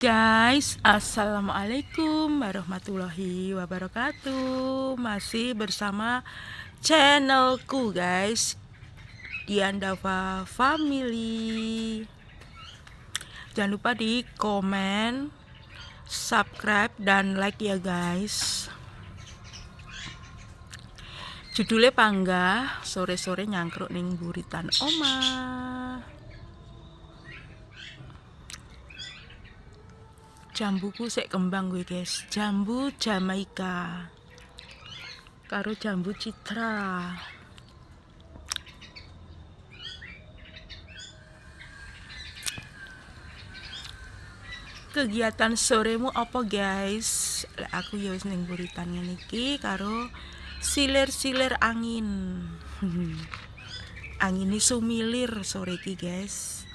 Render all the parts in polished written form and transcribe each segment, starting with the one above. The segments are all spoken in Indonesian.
Guys, assalamualaikum warahmatullahi wabarakatuh. Masih bersama channelku guys, Diandava Family. Jangan lupa di komen, subscribe dan like ya guys. Judulnya panggah sore-sore nyangkruk ning buritan omah. Jambuku sik kembang gue guys, jambu Jamaika karo jambu citra. Kegiatan soremu apa guys? Aku ya wis ning buritan ngene iki karo silir-silir angin. Angin ini sumilir sore iki guys.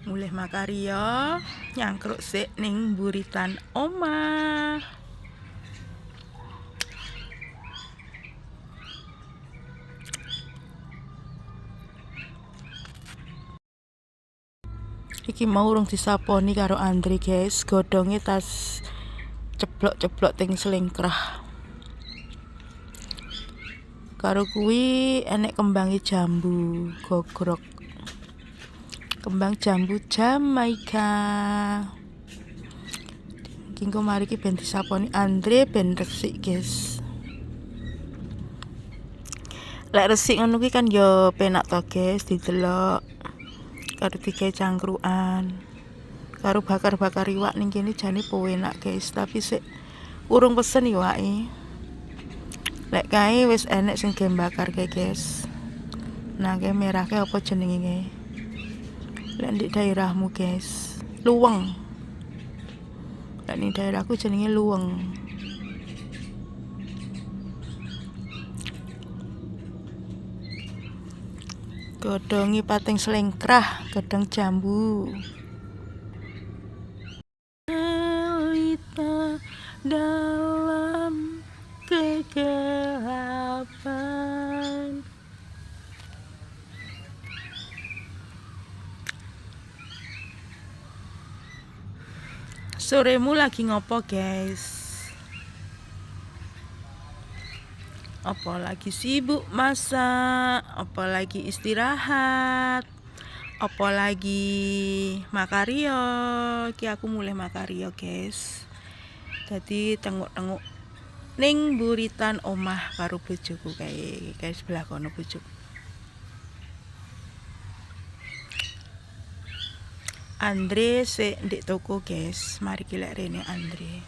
Mulih makarya nyangkruk sik ning buritan omah. Iki mau urung disaponi karo Andre guys, godhonge tas ceblok-ceblok ting selingkrah. Karo kuwi enek kembange jambu gogrok. Kembang jambu Jamaika. Kingko mari ki ben disaponi Andre ben resik guys. Lek resik ngono ki kan yo penak to guys didelok. Karo digawe cangkruan. Karo bakar-bakar iwak ning kene jane po enak guys, tapi sik urung pesen iwake. Lek kae wis enek sing game bakar guys. Nah, kae merahke apa jenenge? Lek di daerahmu guys, luweng. Lek di daerahku jenenge luweng. Godhongi pating selengkrah, gedang jambu. Melita dalam kegelapan. Soremu lagi ngopo guys? Apa lagi sibuk masak? Apa lagi istirahat? Apa lagi makarya? Ki aku mulai makarya guys. Jadi tengok-tengok ning buritan omah karo bojoku kae guys, sebelah kono bojoku. Andre sik ndek toko guys, mari ki lek rene Andre.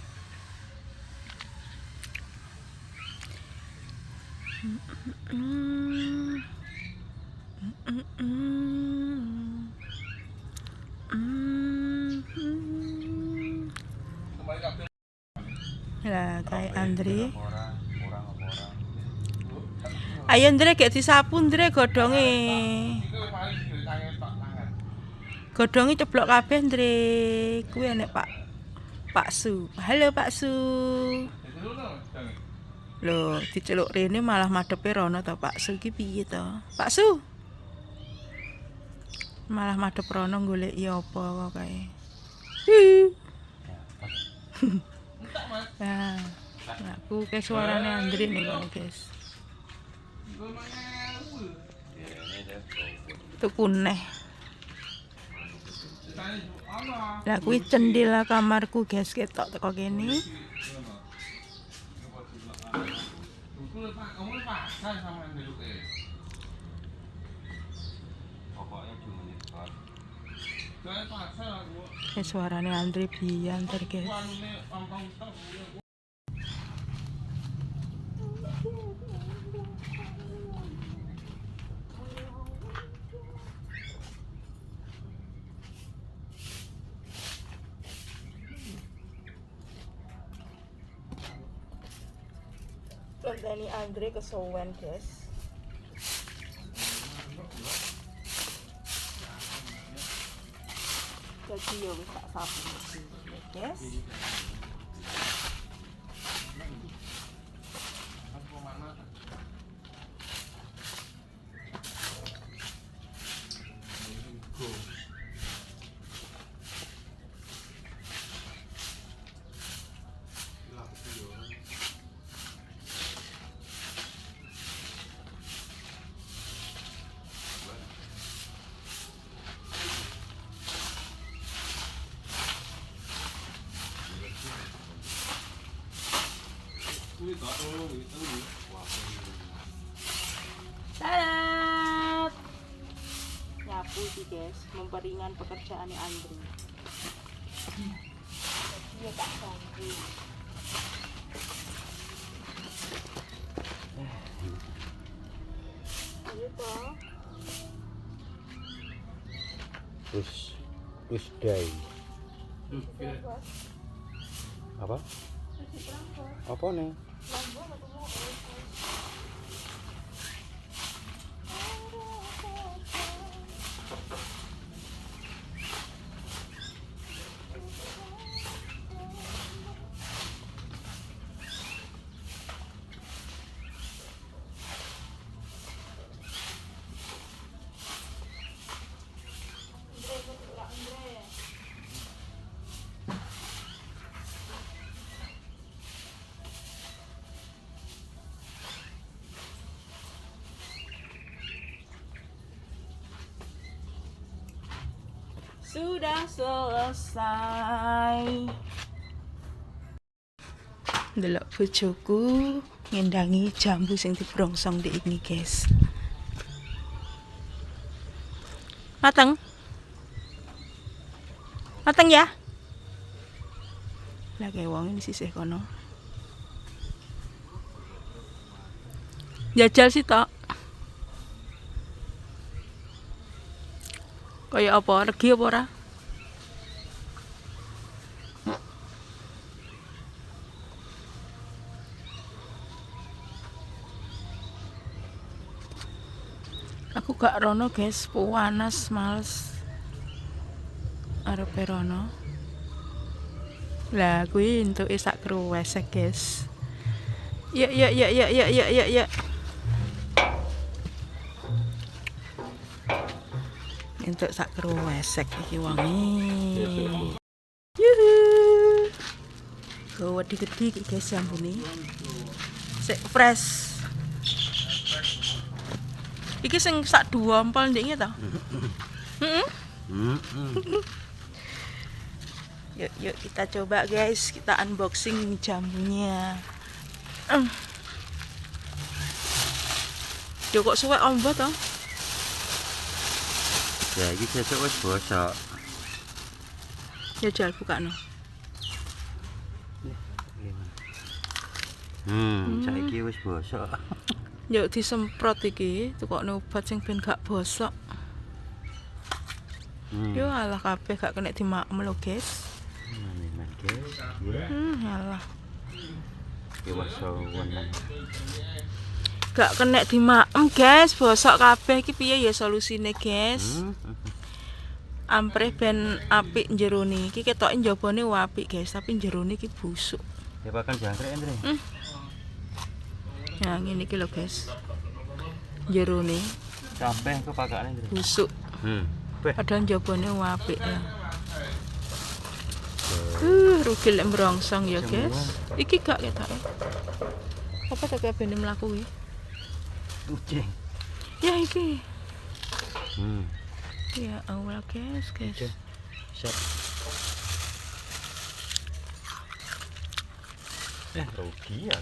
Lah kayak Andre. Ayo Andre gek disapu Andre godhonge. Godhonge ceblok kabeh Andre. Kuwi enek Pak Su. Halo Pak Su. Loh, diceluk rene malah madepe rono to Pak Su ki piye to? Pak Su. Malah madhep rono goleki apa kok kae. Nah, aku ke suarane Andre nih kok guys. Tuku neh. Lah kuwi cendela kamarku guys, ketok teko kene. Suarane Andre biantar guys. Konteni Andre kesowen guys. Jadi yo wis tak sapu guys. Tadat. Nyapu sih guys, memperingan pekerjaannya Andri. Dia tak sanggup. Ayo toh. Tuesday. Apa? Apa nih? Sudah selesai. Delok bojoku ngendangi jambu sing dibrongsong di ini guys. Mateng? Mateng ya? Lagi wong ini sisih kono. Jajal sih tok. Kayak apa? Regi apa ora? Aku gak rono guys, panas males. Arep rono. Lah kuwi entuke sak kruwesek guys. Ya. Entuk sak kruwesek iki wangi. Yuhu. Gede iki guys jambune. Sik fresh. Iki sing sak dua empol ndeknya ta? Yuk kita coba guys, kita unboxing jambunya. Yo kok suwek ombo to? Ya iki sesuk wis bosok. Ya jal bukakno. Saiki wis bosok. Yuk disemprot iki, tukokno obat sing ben gak bosok. Yo alah kabeh gak kena dimakem lho guys. Memang guys. Alah. Ki wasawan. Gak kena dimakem guys, bosok kabeh iki piye ya solusine guys? Ampreh ben apik jerone iki, ketoke njabane apik guys, tapi jerone iki busuk. Ya pakan jangkrik Andre. Nah, ngene iki lho guys. Jerone Kabeh kepakane Andre. busuk. Padahal njabane apik ya. Rugi lek mbrongsong ya guys. Iki gak ketoke. Apa tak kabeh mlaku iki? Kucing. Ya iki. Ya Allah guys. Siap. Rugi ya.